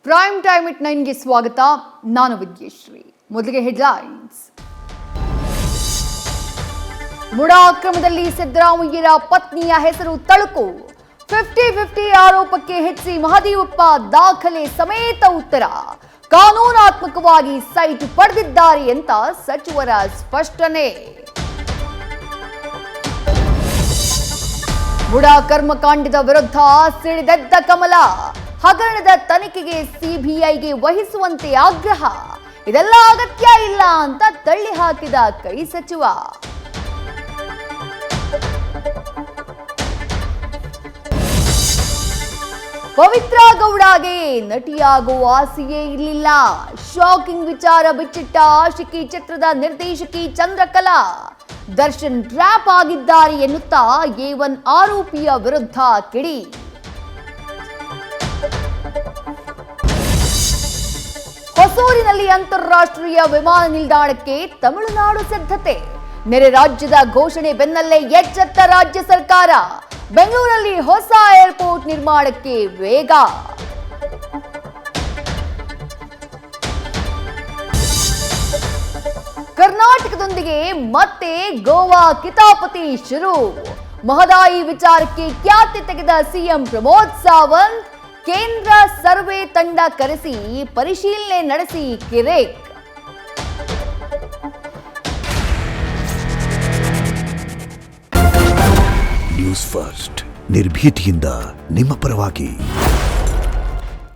Prime time it 9ಗೆ ಸ್ವಾಗತ. ನಾನು ವಿದ್ಯಶ್ರೀ. ಮೊದಲಿಗೆ ಹೆಡ್ಲೈನ್ಸ್. ಮುಡಾ ಅಕ್ರಮದಲ್ಲಿ ಸಿದ್ದರಾಮಯ್ಯರ ಪತ್ನಿಯ ಹೆಸರು ತಳುಕು. 50-50 ಆರೋಪಕ್ಕೆ ಹೆಚ್ಚಿ ಮಹದೇವಪ್ಪ ದಾಖಲೆ ಸಮೇತ ಉತ್ತರ. ಕಾನೂನಾತ್ಮಕವಾಗಿ ಸೈಟ್ ಪಡೆದಿದ್ದಾರೆ ಅಂತ ಸಚಿವರ ಸ್ಪಷ್ಟನೆ. ಮುಡಾ ಕರ್ಮಕಾಂಡದ ವಿರುದ್ಧ ಸಿಡಿದೆದ್ದ ಕಮಲ. ಹಗರಣದ ತನಿಖೆಗೆ ಸಿಬಿಐಗೆ ವಹಿಸುವಂತೆ ಆಗ್ರಹ. ಇದೆಲ್ಲ ಅಗತ್ಯ ಇಲ್ಲ ಅಂತ ತಳ್ಳಿ ಹಾಕಿದ ಕೈ ಸಚಿವ. ಪವಿತ್ರ ಗೌಡಗೆ ನಟಿಯಾಗುವ ಆಸೆಯೇ ಇರಲಿಲ್ಲ. ಶಾಕಿಂಗ್ ವಿಚಾರ ಬಿಚ್ಚಿಟ್ಟ ಆಶಿಕಿ ಚಿತ್ರದ ನಿರ್ದೇಶಕಿ ಚಂದ್ರಕಲಾ. ದರ್ಶನ್ ಟ್ರ್ಯಾಪ್ ಆಗಿದ್ದಾರೆ ಎನ್ನುತ್ತಾ A1 ಆರೋಪಿಯ ವಿರುದ್ಧ ಕಿಡಿ. ಹೊಸೂರಿನಲ್ಲಿ ಅಂತಾರಾಷ್ಟ್ರೀಯ ವಿಮಾನ ನಿಲ್ದಾಣಕ್ಕೆ ತಮಿಳುನಾಡು ಸಿದ್ಧತೆ. ನೆರೆ ರಾಜ್ಯದ ಘೋಷಣೆ ಬೆನ್ನಲ್ಲೇ ಎಚ್ಚೆತ್ತ ರಾಜ್ಯ ಸರ್ಕಾರ. ಬೆಂಗಳೂರಲ್ಲಿ ಹೊಸ ಏರ್ಪೋರ್ಟ್ ನಿರ್ಮಾಣಕ್ಕೆ ವೇಗ. ಕರ್ನಾಟಕದೊಂದಿಗೆ ಮತ್ತೆ ಗೋವಾ ಕಿತಾಪತಿ ಶುರು. ಮಹದಾಯಿ ವಿಚಾರಕ್ಕೆ ಖ್ಯಾತಿ ತೆಗೆದ ಸಿಎಂ ಪ್ರಮೋದ್ ಸಾವಂತ್. ಕೇಂದ್ರ ಸರ್ವೆ ತಂಡ ಕರೆಸಿ ಪರಿಶೀಲನೆ ನಡೆಸಿ ಕಿರೇಕ್. ನ್ಯೂಸ್ ಫಸ್ಟ್ ನಿರ್ಭೀತಿಯಿಂದ ನಿಮ್ಮ ಪರವಾಗಿ.